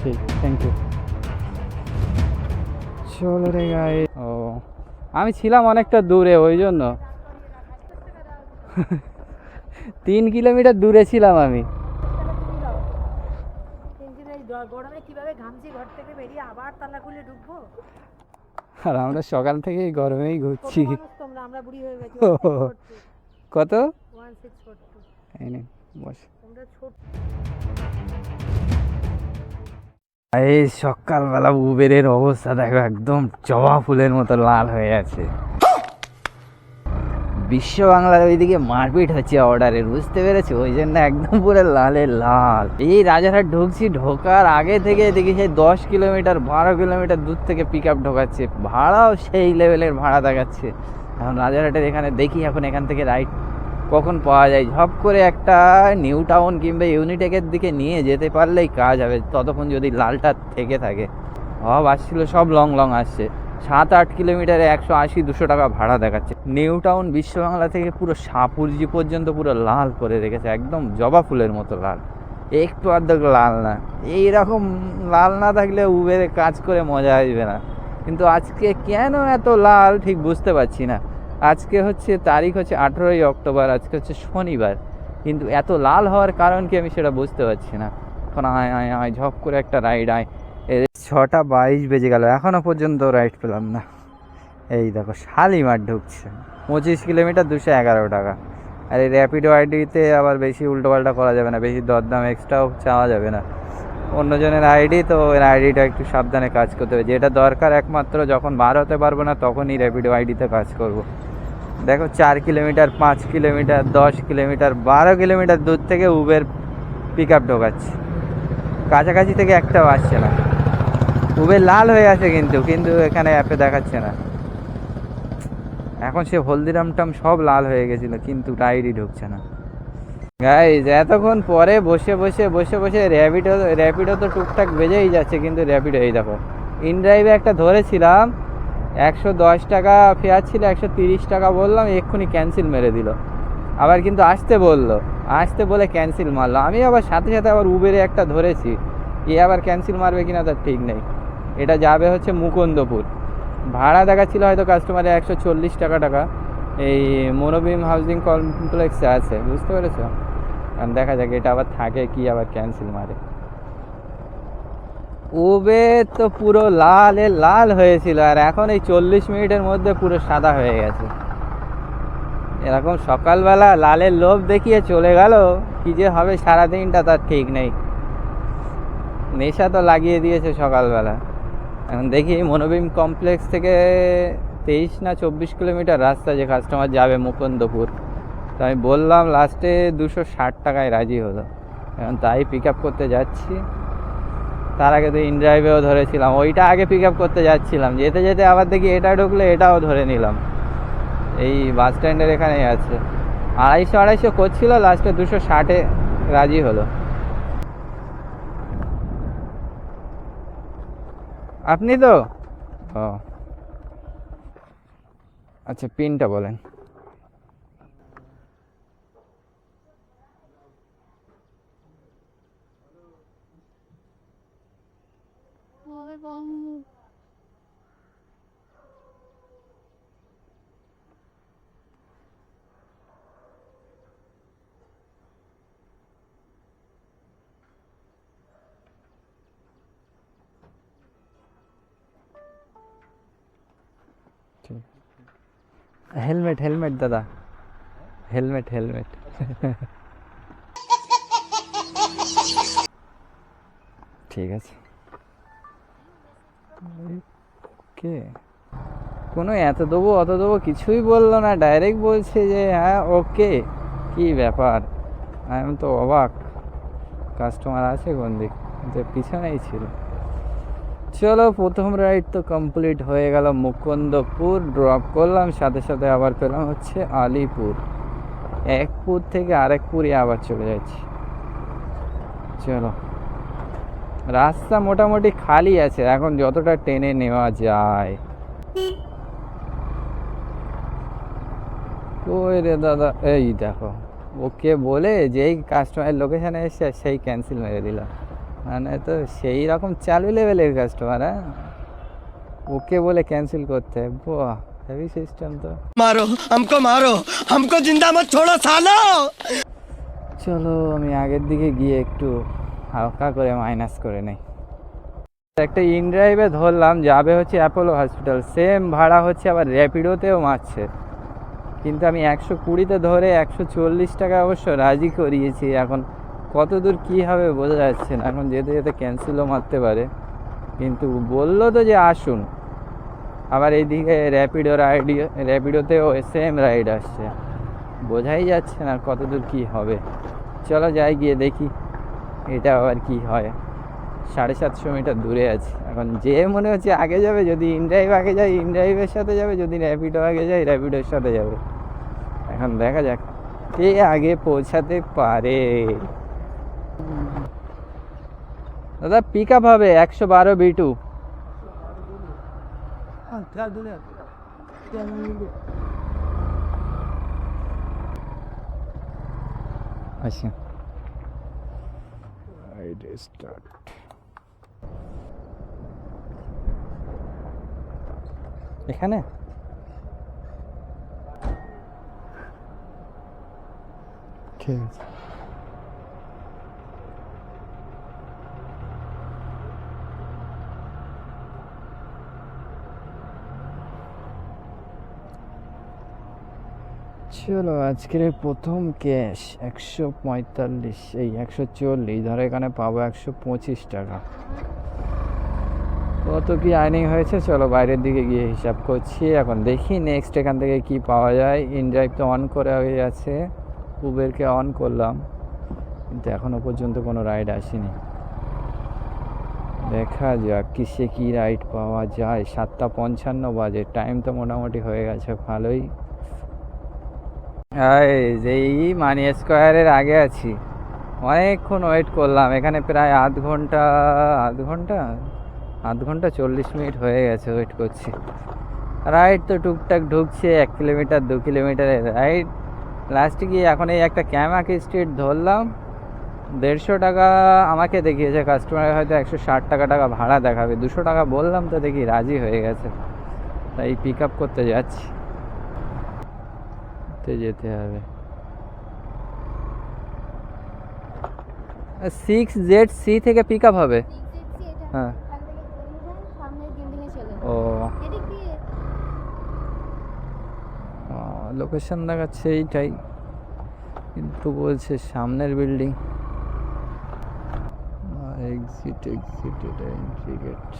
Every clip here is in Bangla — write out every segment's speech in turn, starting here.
ঠিক, থ্যাংক ইউ। চলো রে গায়ে। ও, আমি ছিলাম অনেকটা দূরে, ওই জন্য 3 কিলোমিটার দূরে ছিলাম আমি। গরমে কিভাবে ঘামছি, ঘর থেকে বেরিয়ে আবার তালা খুলে ঢুকবো। আর আমরা সকাল থেকেই গরমেই ছোট ঘুরছি। মানুষ তোমরা, আমরা বুড়ি হয়ে গেছি। কত? 1642। এই নে, বস। তোমরা ছোট। এই সকালবেলা উবেরের অবস্থা দেখো, একদম জবা ফুলের মতো লাল হয়ে আছে। বিশ্ব বাংলার ওইদিকে মারপিট হচ্ছে অর্ডারের, বুঝতে পেরেছো? ওই জন্য একদম পুরো লালে লাল। এই রাজারহাট ঢুকছি, ঢোকার আগে থেকে দেখি সেই 10 কিলোমিটার 12 কিলোমিটার দূর থেকে পিক আপ ঢোকাচ্ছে, ভাড়াও সেই লেভেলের ভাড়া দেখাচ্ছে। এখন রাজারহাটের এখানে দেখি এখন এখান থেকে রাইড কখন পাওয়া যায়। ঝপ করে একটা নিউ টাউন কিংবা ইউনিটেকের দিকে নিয়ে যেতে পারলেই কাজ হবে, ততক্ষণ যদি লালটা থেকে থাকে। সব আসছিল, সব লং লং আসছে। 7-8 কিলোমিটারে 180-200 টাকা ভাড়া দেখাচ্ছে। নিউ টাউন বিশ্ব বাংলা থেকে পুরো সাপুরজি পর্যন্ত পুরো লাল করে রেখেছে, একদম জবা ফুলের মতো লাল, একটু অর্ধেক লাল না। এইরকম লাল না থাকলে উবেরে কাজ করে মজা আসবে না। কিন্তু আজকে কেন এত লাল ঠিক বুঝতে পারছি না। আজকে হচ্ছে তারিখ হচ্ছে 18ই অক্টোবর, আজকে হচ্ছে শনিবার, কিন্তু এত লাল হওয়ার কারণ কি আমি সেটা বুঝতে পারছি না। এখন আয় আয় আয় ঝপ করে একটা রাইড আয়। 6টা 22 বেজে গেল, এখনো পর্যন্ত রাইড পেলাম না। এই দেখো শালিমার ঢুকছে, 25 কিলোমিটার 211 টাকা। আর এই র্যাপিডো আইডিতে আবার বেশি উল্টোপাল্টা করা যাবে না, বেশি দরদাম এক্সট্রাও চাওয়া যাবে না। অন্যজনের আইডি তো, ওই আইডিটা একটু সাবধানে কাজ করতে হবে। যেটা দরকার একমাত্র যখন বার হতে পারবো না তখনই র্যাপিডো আইডিতে কাজ করব। দেখো 4 কিলোমিটার 5 কিলোমিটার 10 কিলোমিটার 12 কিলোমিটার দূর থেকে উবের পিক আপ ঢোকাচ্ছে, কাছাকাছি থেকে একটাও আসছে না। উবের লাল হয়ে আছে কিন্তু কিন্তু এখানে অ্যাপে দেখাচ্ছে না। এখন সে হলদিরামটাম সব লাল হয়ে গেছিল, কিন্তু রাইডই ঢুকছে না। গাইজ এতক্ষণ পরে বসে বসে বসে বসে র্যাপিডো তো টুকটাক বেজেই যাচ্ছে, কিন্তু র্যাপিডো এই দেখো ইনড্রাইভে একটা ধরেছিলাম, 110 টাকা ফেয়ার ছিল, 130 টাকা বললাম, এক্ষুনি ক্যান্সেল মেরে দিল। আবার কিন্তু আসতে বললো, আসতে বলে ক্যান্সেল মারলো। আমি আবার সাথে সাথে আবার উবেরে একটা ধরেছি, এ আবার ক্যান্সেল মারবে কিনা তার ঠিক নেই। এটা যাবে হচ্ছে মুকুন্দপুর, ভাড়া দেখাচ্ছিল হয়তো কাস্টমারে 140 টাকা। এই মনোবিম হাউজিং কমপ্লেক্সে আছে, বুঝতে পেরেছো? কারণ দেখা যাক এটা আবার থাকে কি আবার ক্যান্সেল মারে। উবের তো পুরো লাল লাল হয়েছিল, আর এখন এই 40 মিনিটের মধ্যে পুরো সাদা হয়ে গেছে। এরকম সকালবেলা লালের লোভ দেখিয়ে চলে গেল, কি যে হবে সারাদিনটা তার ঠিক নেই। নেশা তো লাগিয়ে দিয়েছে সকালবেলা। এখন দেখি মনোবিম কমপ্লেক্স থেকে 23 না 24 কিলোমিটার রাস্তা, যে কাস্টমার যাবে মুকুন্দপুর। তো আমি বললাম লাস্টে 260 টাকায় রাজি হলো। এখন তাই পিক আপ করতে যাচ্ছি। তার আগে তো ইনড্রাইভেও ধরেছিলাম, ওইটা আগে পিক আপ করতে যাচ্ছিলাম, যেতে যেতে আবার দেখি এটা ঢুকলে এটাও ধরে নিলাম। এই বাস স্ট্যান্ডের এখানেই আছে। 250-250 করছিল, লাস্টে 260-এ রাজি হলো। আপনি তো, ও আচ্ছা, পিনটা বলেন। হেলমেট হেলমেট দাদা, হেলমেট হেলমেট। ঠিক আছে, কে কোনো এত দেবো অত দেবো কিছুই বললো না, ডাইরেক্ট বলছে যে হ্যাঁ ওকে। কি ব্যাপার, আমি তো অবাক। কাস্টমার আছে কোন দিক, কিন্তু পিছনেই ছিল। চলো, প্রথম রাইড তো কমপ্লিট হয়ে গেল। মুকুন্দপুর ড্রপ করলাম, সাথে সাথে আবার পেলাম হচ্ছে আলিপুর। একপুর থেকে আরেকপুরে আবার চলে যাচ্ছি। চলো, রাস্তা মোটামুটি খালি আছে এখন, যতটা টেনে নেওয়া যায়। ওই রে দাদা, এই দেখো ওকে বলে যেই কাস্টমার লোকেশনে এসছে সেই ক্যান্সেল মেরে দিলাম। মানে তো সেই রকম চালু লেভেলের কাস্টমার। হ্যাঁ, ওকে বলে ক্যান্সেল করতে, বাহ হেভি সিস্টেম তো। मारो हमको जिंदा मत छोड़ो सालो। চলো আমি আগের দিকে গিয়ে একটু হালকা করে মাইনাস করে নেই। একটা ইনড্রাইভে ধরলাম, যাবে হচ্ছে অ্যাপোলো হসপিটাল, সেম ভাড়া হচ্ছে, আবার র্যাপিডোতেও মারছে। কিন্তু আমি 120-তে ধরে 140 টাকা অবশ্য রাজি করিয়েছি। এখন কত দূর কী হবে বোঝা যাচ্ছে না, এখন যেতে যেতে ক্যান্সেলও মারতে পারে। কিন্তু বললো তো যে আসুন। আবার এইদিকে র্যাপিডোতেও সেম রাইড আসছে, বোঝাই যাচ্ছে না কত দূর কী হবে। চলো যাই গিয়ে দেখি এটা আবার কি হয়। 750 মিটার দূরে আছে এখন। যে মনে হচ্ছে আগে যাবে, যদি ইনড্রাইভ আগে যায় ইনড্রাইভের সাথে যাবে, যদি র্যাপিডো আগে যায় র্যাপিডোর সাথে যাবে। এখন দেখা যাক কে আগে পৌঁছাতে পারে। দাদা পিক আপ হবে 112 B2। আচ্ছা এখানে ঠিক আছে। চলো আজকের প্রথম ক্যাশ 145, এই 140, ধরো এখানে পাবো 125 টাকা। কত কি আর্নিং হয়েছে চলো বাইরের দিকে গিয়ে হিসাব করছি। এখন দেখি নেক্সট এখান থেকে কি পাওয়া যায়। ইনড্রাইভ তো অন করা হয়ে আছে, উবেরকে অন করলাম, কিন্তু এখনও পর্যন্ত কোনো রাইড আসেনি। দেখা যাক কিসে কি রাইড পাওয়া যায়। 7:55 বাজে, টাইম তো মোটামুটি হয়ে গেছে ভালোই। যেই মানি স্কোয়ারের আগে আছি, অনেকক্ষণ ওয়েট করলাম এখানে, প্রায় আধ ঘন্টা 40 মিনিট হয়ে গেছে ওয়েট করছি। রাইড তো টুকটাক ঢুকছে, 1 কিলোমিটার 2 কিলোমিটারের রাইড। লাস্টে গিয়ে এখন এই একটা ক্যামাক স্ট্রিট ধরলাম, 150 টাকা আমাকে দেখিয়েছে, কাস্টমারের হয়তো 160 টাকা ভাড়া দেখাবে। 200 টাকা বললাম তো দেখি রাজি হয়ে গেছে, তাই পিক আপ করতে যাচ্ছি। যেতে হবে 6ZC থেকে পিক আপ হবে। হ্যাঁ ও লোকেশন দেখাচ্ছে এইটাই, কিন্তু বলছে সামনের বিল্ডিং। এক্সিট এটা এন্ট্রি গেট।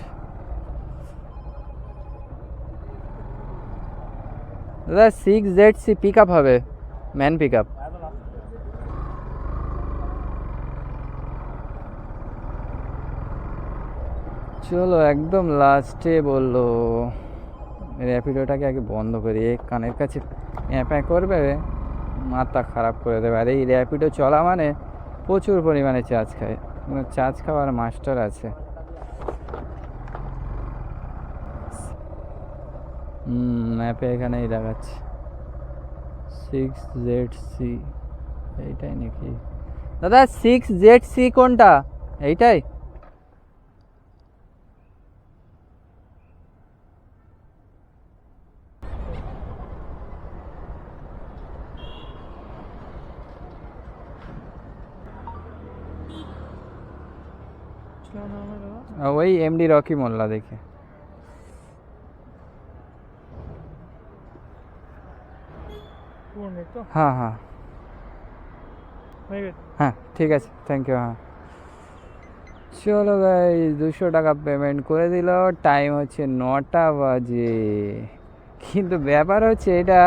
দাদা 6ZC পিক আপ হবে, ম্যান পিক আপ। চলো একদম লাস্টে বললো। র্যাপিডোটাকে আগে বন্ধ করি, এই কানের কাছে অ্যাঁ করবে, মাথা খারাপ করে দেবে। আর এই র্যাপিডো চলা মানে প্রচুর পরিমাণে চার্জ খায়, চার্জ খাওয়ার মাস্টার আছে। ম্যাপে এখানেই দেখাচ্ছে 6ZC, এইটাই নাকি দাদা? 6ZC কোনটা? এইটাই? वही एमडी रॉकी मोल्ला देखे। हाँ हाँ हाँ ঠিক আছে, থ্যাংক ইউ। হ্যাঁ চলো ভাই 200 টাকা পেমেন্ট করে দিল। টাইম হচ্ছে 9টা বাজে, কিন্তু ব্যাপার হচ্ছে এটা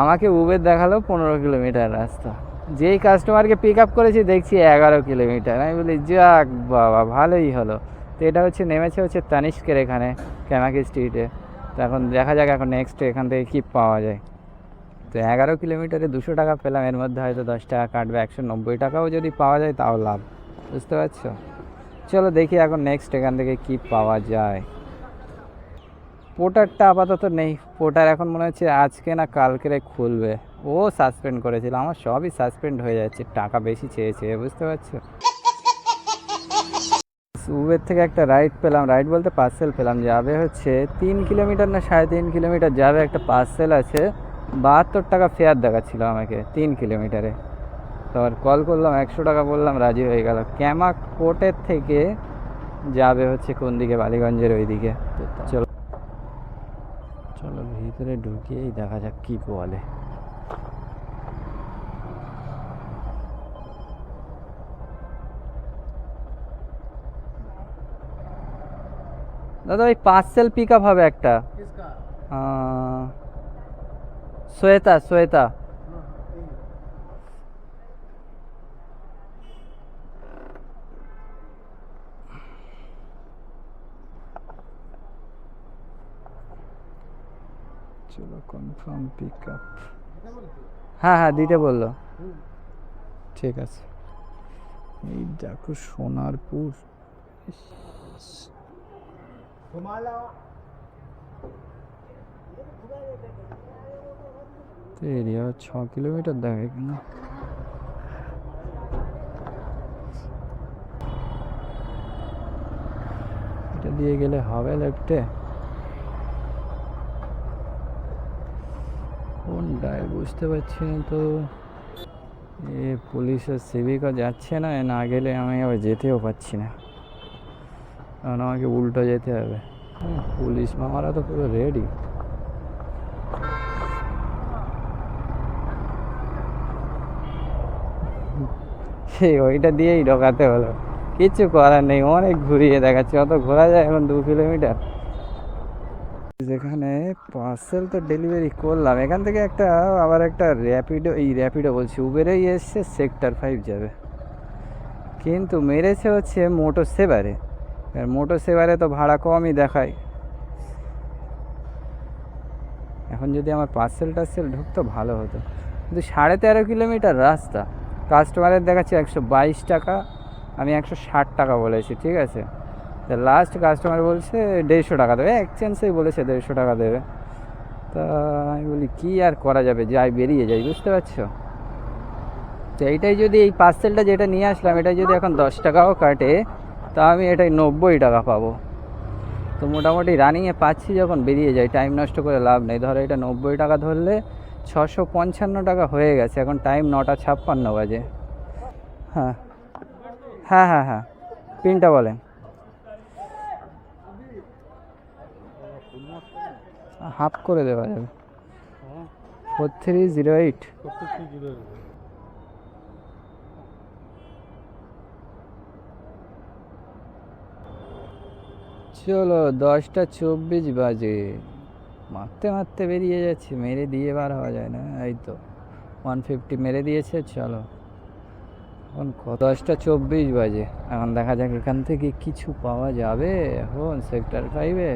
আমাকে উবের দেখালো 15 কিলোমিটার রাস্তা, যেই কাস্টমারকে পিক আপ করেছি দেখছি 11 কিলোমিটার। আমি বলি যাক বাবা ভালোই হলো। তো এটা হচ্ছে নেমেছে হচ্ছে তানিষ্কের এখানে ক্যামাকি স্ট্রিটে। তো এখন দেখা যাক এখন নেক্সট এখান থেকে কী পাওয়া যায়। তো 11 কিলোমিটারে 200 টাকা পেলাম, এর মধ্যে হয়তো 10 টাকা কাটবে, 190 টাকাও যদি পাওয়া যায় তাও লাভ, বুঝতে পারছো? চলো দেখি এখন নেক্সট এখান থেকে কী পাওয়া যায়। পোর্টারটা আপাতত নেই, পোর্টার এখন মনে হচ্ছে আজকে না কালকে খুলবে। ও সাসপেন্ড করেছিল, আমার সবই সাসপেন্ড হয়ে যাচ্ছে, টাকা বেশি চেয়েছে, বুঝতে পারছো? উবের থেকে একটা রাইড পেলাম, রাইড বলতে পার্সেল পেলাম, যাবে হচ্ছে 3 কিলোমিটার না 3.5 কিলোমিটার যাবে, একটা পার্সেল আছে। 72 টাকা ফেয়ার দেখাচ্ছিল আমাকে 3 কিলোমিটারে। তো আর কল করলাম, 100 টাকা বললাম, রাজি হয়ে গেল। ক্যামা কোর্টের থেকে যাবে হচ্ছে কোন দিকে, বালিগঞ্জের ওই দিকে। চলো চলো ভিতরে ঢুকিয়েই দেখা যাক কি বলে। দাদা ওই পার্সেল পিক আপ হবে একটা। শ্বেতা শ্বেতা। চলো কনফার্ম পিক আপ। হ্যাঁ হ্যাঁ দিতে বললো, ঠিক আছে। এই দেখো সোনারপুর, এরিয়া 6 কিলোমিটার দেখে কিনা। এটা দিয়ে গেলে হবে লেফটে, কোনটায় বুঝতে পারছি না তো। এ পুলিশের সিভিকও যাচ্ছে না, না গেলে আমি আবার যেতেও পারছি না, কারণ আমাকে উল্টো যেতে হবে। পুলিশ মামারা তো পুরো রেডি। সেই ওইটা দিয়েই ঢোকাতে হলো, কিচ্ছু করার নেই, অনেক ঘুরিয়ে দেখাচ্ছে, অত ঘোরা যায় এখন 2 কিলোমিটার। যেখানে পার্সেল তো ডেলিভারি করলাম, এখান থেকে একটা আবার একটা র্যাপিডো, এই র্যাপিডো বলছি উবেরেই এসছে, সেক্টর 5 যাবে, কিন্তু মেরেছে হচ্ছে মোটো সেভারে। আর মোটো সেভারে তো ভাড়া কমই দেখায়। এখন যদি আমার পার্সেল টার্সেল ঢুকতো ভালো হতো, কিন্তু 13.5 কিলোমিটার রাস্তা। কাস্টমারের দেখাচ্ছে 122 টাকা, আমি 160 টাকা বলেছি, ঠিক আছে। তো লাস্ট কাস্টমার বলছে 150 টাকা দেবে, এক্সচেঞ্জেই বলেছে 150 টাকা দেবে। তা আমি বলি কী আর করা যাবে, যাই বেরিয়ে যাই, বুঝতে পারছো। তো এইটাই যদি, এই পার্সেলটা যেটা নিয়ে আসলাম, এটা যদি এখন 10 টাকাও কাটে, তা আমি এটাই 90 টাকা পাবো। তো মোটামুটি রানিংয়ে পাচ্ছি, যখন বেরিয়ে যাই, টাইম নষ্ট করে লাভ নেই। ধরো এটা 90 টাকা ধরলে 655 টাকা হয়ে গেছে, এখন টাইম 9:56 বাজে। হ্যাঁ হ্যাঁ হ্যাঁ হ্যাঁ, পিনটা বলেন। হাফ করে দেওয়া যাবে, 4308। চলো 10:24 বাজে, মারতে মারতে বেরিয়ে যাচ্ছে, মেরে দিয়ে বার হওয়া যায় না। এই তো 150 মেরে দিয়েছে। চলো এখন 10:24 বাজে, এখন দেখা যাক এখান থেকে কিছু পাওয়া যাবে এখন সেক্টর 5-এ।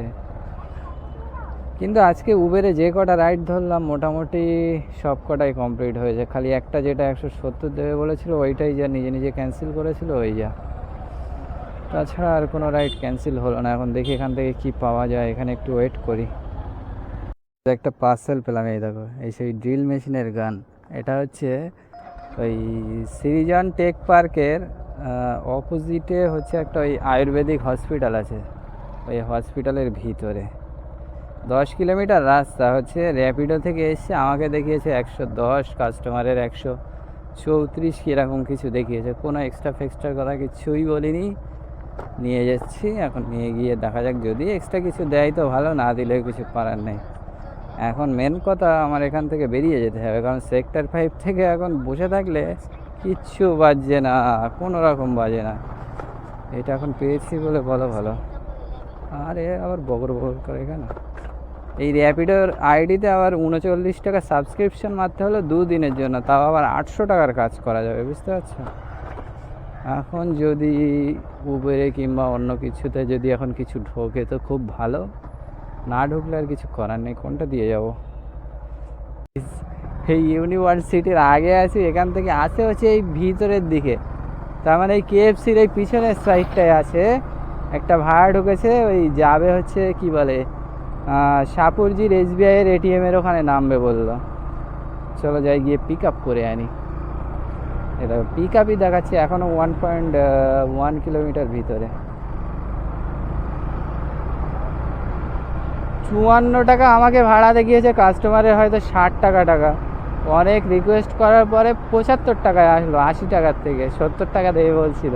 কিন্তু আজকে উবেরে যে কটা রাইড ধরলাম মোটামুটি সব কটাই কমপ্লিট হয়েছে, খালি একটা যেটা 170 দেবে বলেছিল ওইটাই যা নিজে নিজে ক্যান্সেল করেছিল, ওই যা। তাছাড়া আর কোনো রাইড ক্যান্সেল হলো না। এখন দেখি এখান থেকে কি পাওয়া যায়, এখানে একটু ওয়েট করি। একটা পার্সেল পেলাম, এই দেখো, এই সেই ড্রিল মেশিনের গান। এটা হচ্ছে ওই সিরিজন টেক পার্কের অপোজিটে হচ্ছে একটা ওই আয়ুর্বেদিক হসপিটাল আছে, ওই হসপিটালের ভিতরে। 10 কিলোমিটার রাস্তা হচ্ছে, র্যাপিডো থেকে এসছে, আমাকে দেখিয়েছে 110, কাস্টমারের 134 কীরকম কিছু দেখিয়েছে। কোনো এক্সট্রা ফেক্সট্রা কথা কিছুই বলিনি, নিয়ে যাচ্ছি। এখন নিয়ে গিয়ে দেখা যাক, যদি এক্সট্রা কিছু দেয় তো ভালো, না দিলে কিছু করার নেই। এখন মেন কথা আমার এখান থেকে বেরিয়ে যেতে হবে, কারণ সেক্টর 5 থেকে এখন বসে থাকলে কিচ্ছু বাজছে না, কোনো রকম বাজে না। এটা এখন পেয়েছি বলে বলো ভালো, আরে আবার বগর বগর করে কেন। এই র্যাপিডোর আইডিতে আবার 39 টাকা সাবস্ক্রিপশন মারতে হলো 2 দিনের জন্য, তাও আবার 800 টাকার কাজ করা যাবে, বুঝতে পারছো। এখন যদি উবেরে কিংবা অন্য কিছুতে যদি এখন কিছু ঢোকে তো খুব ভালো, না ঢুকলে আর কিছু করার নেই। কোনটা দিয়ে যাব, এই ইউনিভার্সিটির আগে আছি, এখান থেকে আসে হচ্ছে এই ভিতরের দিকে, তার মানে এই কেএফসির এই পিছনের সাইডটায় আছে একটা ভাড়া ঢুকেছে, ওই যাবে হচ্ছে কি বলে সাপুরজির SBI-এর ATM-এর ওখানে নামবে বললো। চলো যাই, গিয়ে পিক আপ করে আনি। এটা পিক আপই দেখাচ্ছে এখনও 1.1 কিলোমিটার ভিতরে। 54 টাকা আমাকে ভাড়া দেখিয়েছে, কাস্টমারের হয়তো 60 টাকা। অনেক রিকোয়েস্ট করার পরে 75 টাকায় আসলো, 80 টাকার থেকে 70 টাকা দেবে বলছিল।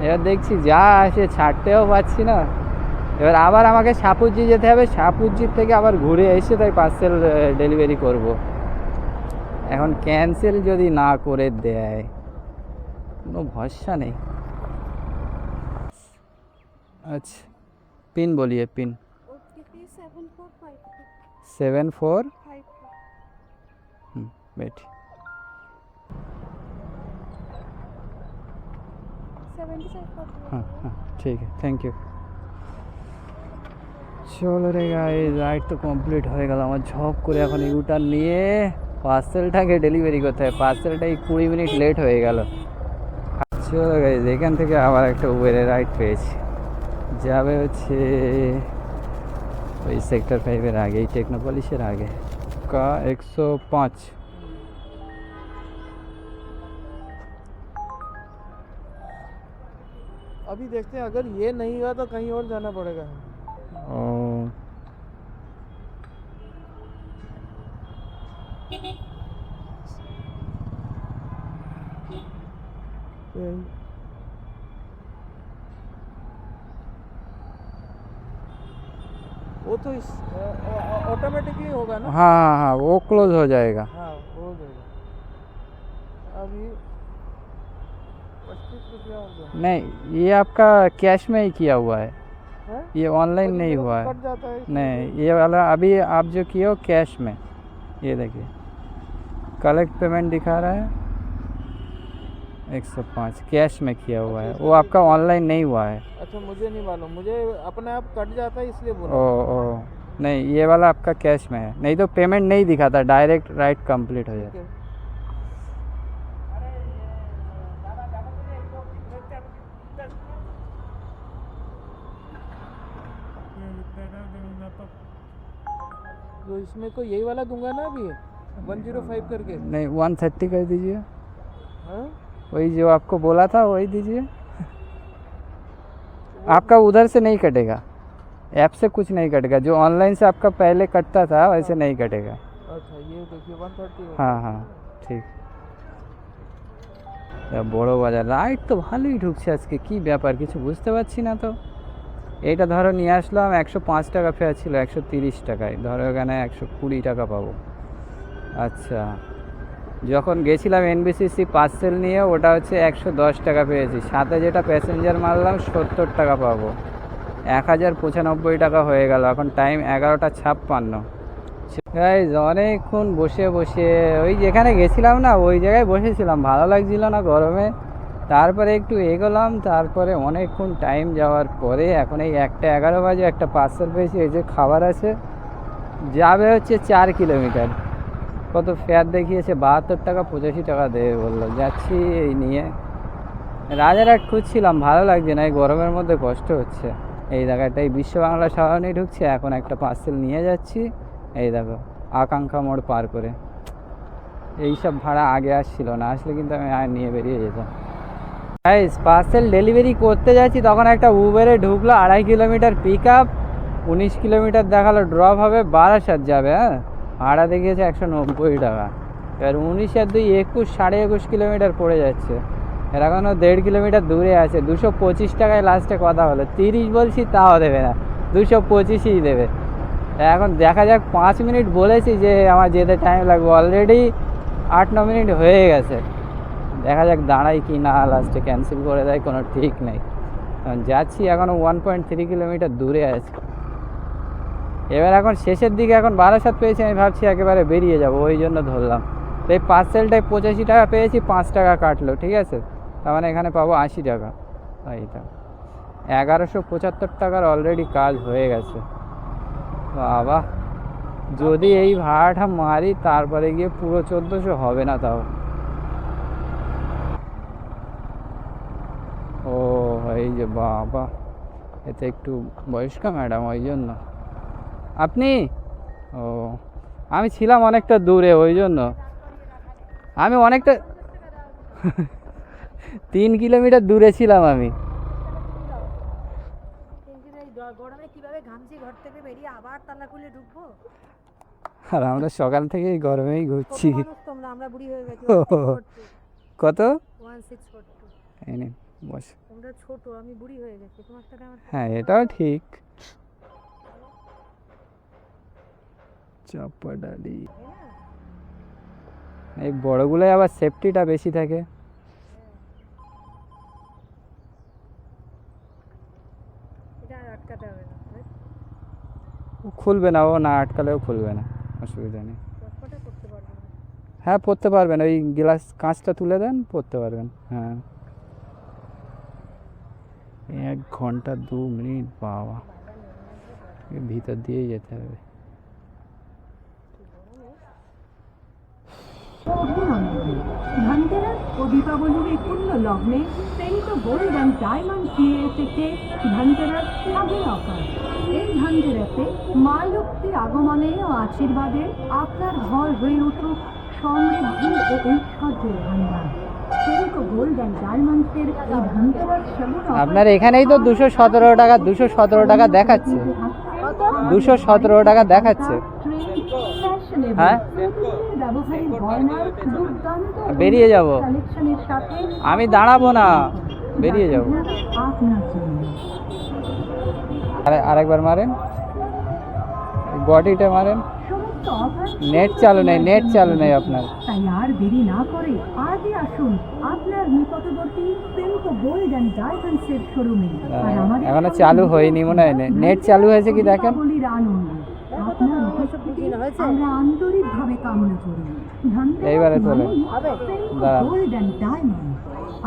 এবার দেখছি যা আসে ছাড়তেও পাচ্ছি না। এবার আবার আমাকে সাপুরজি যেতে হবে, সাপুরজির থেকে আবার ঘুরে এসে তাই পার্সেল ডেলিভারি করব। এখন ক্যান্সেল যদি না করে দেয় কোনো ভরসা নেই। আচ্ছা পিন বলিए पिन 74 बैठी 75 हाँ हाँ ठीक है थैंक यू। চলো রে গাইস, রাইড তো কমপ্লিট হয়ে গেল আমার। ঝপ করে এখন ইউটার নিয়ে পার্সেলটাকে ডেলিভারি করতে হয়। পার্সেলটাই 20 মিনিট লেট হয়ে গেল। চলো গাইস, এখান থেকে আবার একটা উবেরের রাইড পেয়েছি, যাবে হচ্ছে ওই সেক্টর 5-এর আগেই, টেকনোপলিসের আগে का 105। अभी देखते हैं, अगर ये नहीं हुआ तो कहीं और जाना पड़ेगा। ओ वो तो इस ऑटोमेटिकली होगा ना। हाँ हाँ हाँ वो क्लोज हो जाएगा। हाँ हो जाएगा। अभी 25 रुपया हो गया। नहीं ये आपका कैश में ही किया हुआ है, हैं? ये ऑनलाइन कभी नहीं कभी हुआ है। कट जाता है इसमें। नहीं ये वाला अभी आप जो किए हो कैश में, ये देखिए कलेक्ट पेमेंट दिखा रहा है 105 कैश में किया हुआ है, वो आपका ऑनलाइन नहीं हुआ है। अच्छा मुझे नहीं मालूम, मुझे अपने आप कट जाता है इसलिए बोला। ओ नहीं ये वाला आपका कैश में है, नहीं तो पेमेंट नहीं दिखाता, डायरेक्ट राइड कंप्लीट हो जाता। ठीक है। तो इसमें को यही वाला दूंगा ना अभी 105 करके। नहीं 130 कर दीजिए, हाँ? वही जो आपको बोला था वही दीजिए। आपका उधर से नहीं कटेगा, ऐप से कुछ नहीं कटेगा, जो ऑनलाइन से आपका पहले कटता था वैसे नहीं कटेगा। अच्छा ये देखिए 130 हाँ हाँ ঠিক। বড় বাজার রাইড তো ভালোই ঢুকছে আজকে, কি ব্যাপার কিছু বুঝতে পারছি না তো। এইটা ধরো নিয়ে আসলাম 105 টাকা ফেয়ার ছিল, 130 টাকায়, ধরো এখানে 120 টাকা পাবো। আচ্ছা যখন গেছিলাম এনবিসিসি পার্সেল নিয়ে ওটা হচ্ছে 110 টাকা পেয়েছি, সাথে যেটা প্যাসেঞ্জার মারলাম 70 টাকা পাবো, 1095 টাকা হয়ে গেল। এখন টাইম 11:56। গাইজ অনেকক্ষণ বসে বসে ওই যেখানে গেছিলাম না ওই জায়গায় বসেছিলাম, ভালো লাগছিল না গরমে। তারপরে একটু এগোলাম, তারপরে অনেকক্ষণ টাইম যাওয়ার পরে এখন এই 1:11 বাজে একটা পার্সেল পেয়েছি, এই যে খাবার আছে, যাবে হচ্ছে 4 কিলোমিটার। কত ফেয়ার দেখিয়েছে 72 টাকা, 85 টাকা দেবে বললো। যাচ্ছি এই নিয়ে, রাজারহাট খুঁজছিলাম, ভালো লাগছে না এই গরমের মধ্যে, কষ্ট হচ্ছে। এই জায়গাটাই বিশ্ব বাংলা সরানি ঢুকছে, এখন একটা পার্সেল নিয়ে যাচ্ছি। এই দেখো আকাঙ্ক্ষা মোড় পার করে, এইসব ভাড়া আগে আসছিল না, আসলে কিন্তু আমি আর নিয়ে বেরিয়ে যেতাম। গাইস পার্সেল ডেলিভারি করতে যাচ্ছি, তখন একটা উবেরে ঢুকলো, 2.5 কিলোমিটার পিক আপ, 19 কিলোমিটার দেখালো ড্রপ হবে, বারাসাত যাবে। হ্যাঁ ভাড়া দেখিয়েছে 190 টাকা। এবার 19 আর 2 21, 21.5 কিলোমিটার পড়ে যাচ্ছে। এর এখনও 1.5 কিলোমিটার দূরে আছে। 225 টাকায় লাস্টে কথা হলো, 30 বলছি তাও দেবে না, 225ই দেবে। এখন দেখা যাক, 5 মিনিট বলেছি যে আমার যেতে টাইম লাগবে, অলরেডি 8-9 মিনিট হয়ে গেছে। দেখা যাক দাঁড়াই কি না, লাস্টে ক্যান্সেল করে দেয়, কোনো ঠিক নেই। যাচ্ছি এখনও 1.3 কিলোমিটার দূরে আছে। এবার এখন শেষের দিকে, এখন বারাসাত পেয়েছি, আমি ভাবছি একেবারে বেরিয়ে যাব, ওই জন্য ধরলাম। তো এই পার্সেলটায় 85 টাকা পেয়েছি, 5 টাকা কাটলো, ঠিক আছে, তার মানে এখানে পাবো 80 টাকা। এইটা 1175 টাকার অলরেডি কাজ হয়ে গেছে। বাবা যদি এই ভাড়াটা মারি তারপরে গিয়ে পুরো 1400 হবে না তাও। ও এই যে বাবা, এতে একটু বয়স্ক ম্যাডাম, ওই জন্য। আপনি ও আমি ছিলাম অনেকটা দূরে, ওই জন্য আমি অনেকটা 3 কিলোমিটার দূরে ছিলাম আমি। গরমে কিভাবে কিভাবে ঘামছি ঘর থেকে বেরিয়ে আবার তালা খুলে ঢুকবো? আর আমরা সকাল থেকেই গরমেই কত ঘুরছি। মানুষ তোমরা, আমরা বুড়ি হয়ে গেছি। কত 1642। এই নে, বস। তোমরা ছোট, আমি বুড়ি হয়ে গেছি, তোমার সাথে আমার হ্যাঁ এটাও ঠিক। চাপাডালি এই বড়গুলোই আবার সেফটিটা বেশি থাকে। এটা আর আটকাতে হবে না, ও খুলবে না, ও না আটকালেও খুলবে না, অসুবিধা নেই। চটপটা করতে পারবো না। হ্যাঁ পড়তে পারবেন, ওই গ্লাস কাঁচটা তুলে দেন, পড়তে পারবেন। হ্যাঁ 1 ঘন্টা 2 মিনিট, বাবা এর ভিতর দিয়েই যেতে হবে। ধনতেরাস ও দীপাবলির এই পুণ্য লগ্নে সেন্টো গোল্ড অ্যান্ড ডায়মন্ড দিয়ে থেকে ধনতেরাস সাবের অফার। এই ধনতেরাসে মা লক্ষ্মীর আগমনে ও আশীর্বাদে আপনার ঘর হয়ে উঠুক সমৃদ্ধি ও ঐশ্বর্যের ভান্ডার। সেন্টো গোল্ড অ্যান্ড ডায়মন্ডের এই ধনতেরাস সাবের আপনার এখানেই তো 217 টাকা দেখাচ্ছে, 217 টাকা দেখাচ্ছে। হ্যাঁ বেরিয়ে যাব, আমি দাঁড়াবো না, বেরিয়ে যাব। আরেকবার মারেন, বডিটা মারেন। নেট চালু নেই আপনার। তাই আর দেরি না করে আজই আসুন আপনার নিকটবর্তী সেন্টো গোল্ড অ্যান্ড ডায়মন্ডসের শোরুমে। আর আমাদের এখনো চালু হয়নি মনে হয়। নেট চালু হয়েছে কি দেখেন। দীপাবলির আনন্দ আপনার উপস্থিতি আমরা আন্তরিকভাবে কামনা করি। এইবারে চলে দাঁড়ান। গোল্ড অ্যান্ড ডায়মন্ড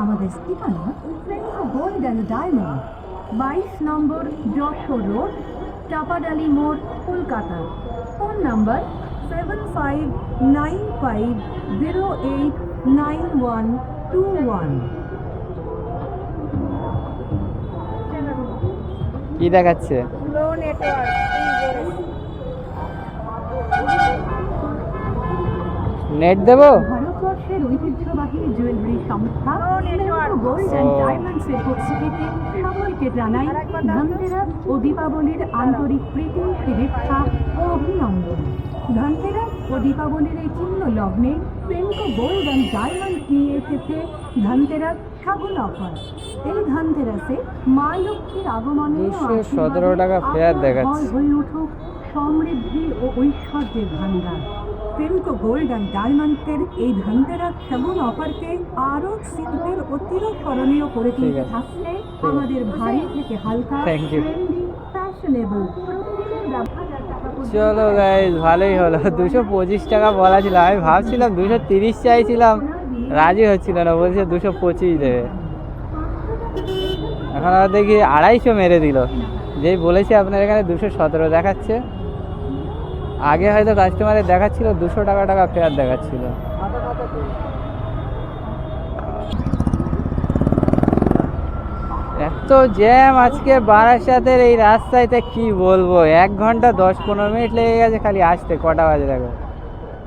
আমাদের ঠিকানা CENTO gold and diamond 22 number Jessore road, Chapadali মোড়, কলকাতা। Phone number 7595089121। কি দেখাচ্ছে? Slow network. নেট দেবো? ভারতবর্ষের ঐতিহ্যবাহী জুয়েলারি সংস্থা সেন্টো গোল্ড অ্যান্ড ডায়মন্ডসের উপস্থিতিতে সবাইকে জানাই ধনতেরাস ও দীপাবলির আন্তরিক প্রীতি, শুভেচ্ছা ও অভিনন্দন। ধনতেরাস ও দীপাবলির এই পুণ্য লগ্নে সেন্টো গোল্ড অ্যান্ড ডায়মন্ড নিয়ে এসেছে ধনতেরাস সাবুন অফার। এই ধনতেরাসে মা লক্ষ্মীর আগমনে ও 217 টাকা ফেয়ার দেখাচ্ছে। হয়ে উঠুক সমৃদ্ধি ও ঐশ্বর্যের ভান্ডার। সেন্টো গোল্ড অ্যান্ড ডায়মন্ডসের এই ধনতেরাস সাবুন অফারকে আরও শিল্পের অতিরস্মরণীয় করে তুলতে থাকছে আমাদের ভারী থেকে হালকা, Thank you. Trendy, fashionable. চলো গাইস, ভালোই হলো। 225 টাকা বলা ছিল, আমি ভাবছিলাম 230 চাইছিলাম, রাজি হচ্ছিল না, বলছে 225 দেবে। এখন আবার দেখি 250 মেরে দিল, যেই বলেছে আপনার এখানে 217 দেখাচ্ছে। আগে হয়তো কাস্টমারের দেখাচ্ছিল 200 টাকা ফেয়ার দেখাচ্ছিল। এত জ্যাম আজকে বারাসাতের এই রাস্তাতে, কি বলবো। 1 ঘন্টা 10-15 মিনিট লেগে গেছে খালি আসতে। কটা বাজে দেখো,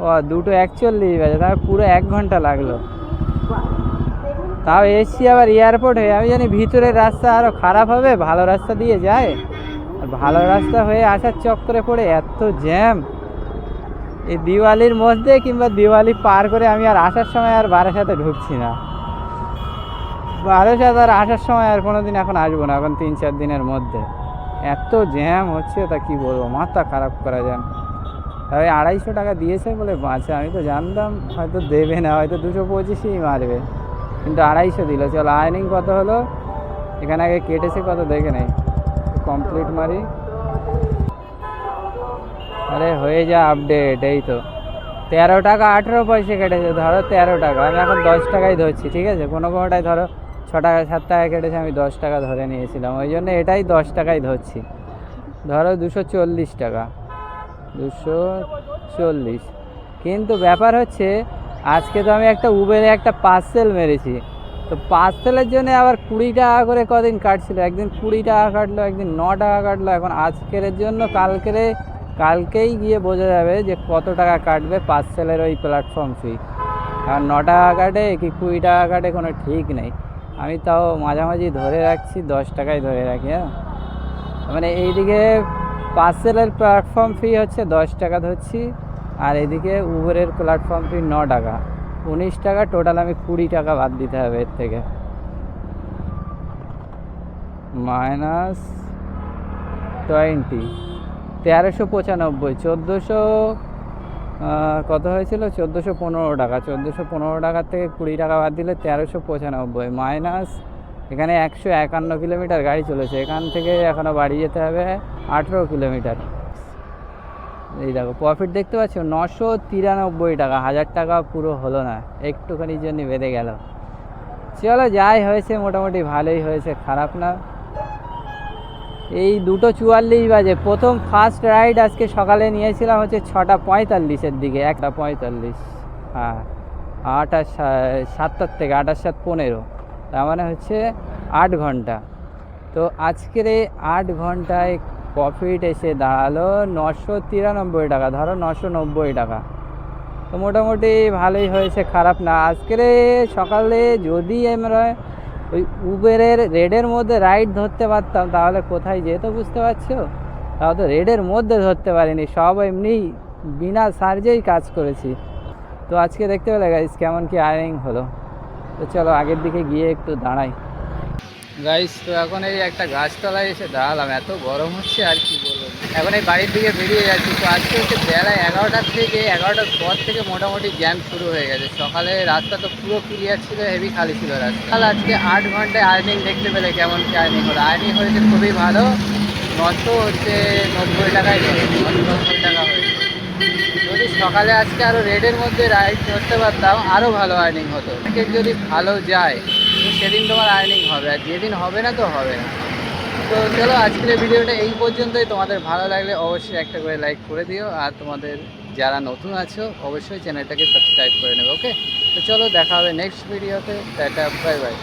ও 2:41 বাজে, তার পুরো 1 ঘন্টা লাগলো। তাও এসছি আবার এয়ারপোর্ট হয়ে। আমি জানি ভিতরের রাস্তা আরও খারাপ হবে, ভালো রাস্তা দিয়ে যায়, আর ভালো রাস্তা হয়ে আসার চক্করে পড়ে এত জ্যাম। এই দিওয়ালির মধ্যে কিংবা দিওয়ালি পার করে আমি আর আসার সময় আর বারাসাতে ঢুকছি না। বারাসাত আর আসার সময় আর কোনো দিন এখন আসবো না, এখন 3-4 দিনের মধ্যে। এত জ্যাম হচ্ছে, তা কি বলবো, মাথা খারাপ করা জ্যাম। তবে 250 টাকা দিয়েছে বলে বাঁচে, আমি তো জানতাম হয়তো দেবে না, হয়তো 225ই মারবে, কিন্তু 250 দিল। চলো আর্নিং কত হলো, এখানে আগে কেটেছে কত দেখে নেই, কমপ্লিট মারি। আরে হয়ে যা আপডেট, এই তো 13 টাকা 18 পয়সা কেটেছে। ধরো 13 টাকা, আমি এখন 10 টাকাই ধরছি, ঠিক আছে। কোনো কোনোটায় ধরো 6 টাকা 7 টাকা কেটেছে, আমি 10 টাকা ধরে নিয়েছিলাম, ওই জন্য এটাই 10 টাকাই ধরছি। ধরো 240 টাকা, 240। কিন্তু ব্যাপার হচ্ছে আজকে তো আমি একটা উবেরে একটা পার্সেল মেরেছি, তো পার্সেলের জন্য আবার 20 টাকা করে কদিন কাটছিল। একদিন 20 টাকা কাটলো, একদিন 9 টাকা কাটলো। এখন আজকের জন্য কালকেই গিয়ে বোঝা যাবে যে কত টাকা কাটবে পার্সেলের ওই প্ল্যাটফর্ম ফি। আর 9 টাকা কাটে কি 20 টাকা কাটে কোনো ঠিক নেই। আমি তাও মাঝামাঝি ধরে রাখছি, 10 টাকাই ধরে রাখি। হ্যাঁ মানে এইদিকে পার্সেলের প্ল্যাটফর্ম ফি হচ্ছে 10 টাকা ধরছি, আর এদিকে উবেরের প্ল্যাটফর্ম ফি 9 টাকা, 19 টাকা। টোটাল আমি 20 টাকা বাদ দিতে হবে এর থেকে, -20, 1395, 1400 কত হয়েছিল, 1415 টাকা। 1415 টাকার থেকে 20 টাকা বাদ দিলে 1395 মাইনাস, এখানে 151 কিলোমিটার গাড়ি চলেছে, এখান থেকে এখনও বাড়ি যেতে হবে 18 কিলোমিটার। এই দেখো প্রফিট দেখতে পাচ্ছ, 993 টাকা, 1000 টাকা পুরো হলো না, একটুখানির জন্য বেড়ে গেল। চলো যাই হয়েছে মোটামুটি ভালোই হয়েছে, খারাপ না। এই 2:44 বাজে, প্রথম ফার্স্ট রাইড আজকে সকালে নিয়েছিলাম হচ্ছে 6:45-এর দিকে, 1:45, হ্যাঁ 8 আর 7টার থেকে 8 আর 7 15, তার মানে হচ্ছে 8 ঘন্টা। তো আজকের এই 8 ঘন্টায় প্রফিট এসে দাঁড়ালো 993 টাকা, ধরো 990 টাকা। তো মোটামুটি ভালোই হয়েছে, খারাপ না। আজকের সকালে যদি আমরা ওই উবেরের রেডের মধ্যে রাইড ধরতে পারতাম তাহলে কোথায় যেত বুঝতে পারছো, তাও তো রেডের মধ্যে ধরতে পারিনি, সব এমনি বিনা চার্জেই কাজ করেছি। তো আজকে দেখতে পেলে গাইস কেমন কি আর্নিং হলো। তো চলো আগের দিকে গিয়ে একটু দাঁড়াই গাইস। তো এখন এই একটা গাছতলায় এসে দাঁড়ালাম, এত গরম হচ্ছে আর কি বলবো। এখন এই বাড়ির দিকে বেরিয়ে যাচ্ছি। তো আজকে হচ্ছে বেলা 11টার থেকে 11টার পর থেকে মোটামুটি জ্যাম শুরু হয়ে গেছে। সকালে রাস্তা তো পুরো ক্লিয়ার ছিল, হেভি খালি ছিল রাস্তা। তাহলে আজকে 8 ঘন্টায় আর্নিং দেখতে পেলে কেমন কি আর্নিং হলো। আর্নিং হয়েছে খুবই ভালো, 990 টাকায়, 990 টাকা হয়েছে। যদি সকালে আজকে আরও রেডের মধ্যে রাইড ধরতে পারতাম আরও ভালো আর্নিং হতো। মার্কেট যদি ভালো যায় তো সেদিন তোমার আর্নিং হবে, আর যেদিন হবে না তো হবে না। তো চলো আজকের ভিডিওটা এই পর্যন্তই। তোমাদের ভালো লাগলে অবশ্যই একটা করে লাইক করে দিও, আর তোমাদের যারা নতুন আছো অবশ্যই চ্যানেলটাকে সাবস্ক্রাইব করে নেবে। ওকে, তো চলো দেখা হবে নেক্সট ভিডিওতে। Tata, bye bye.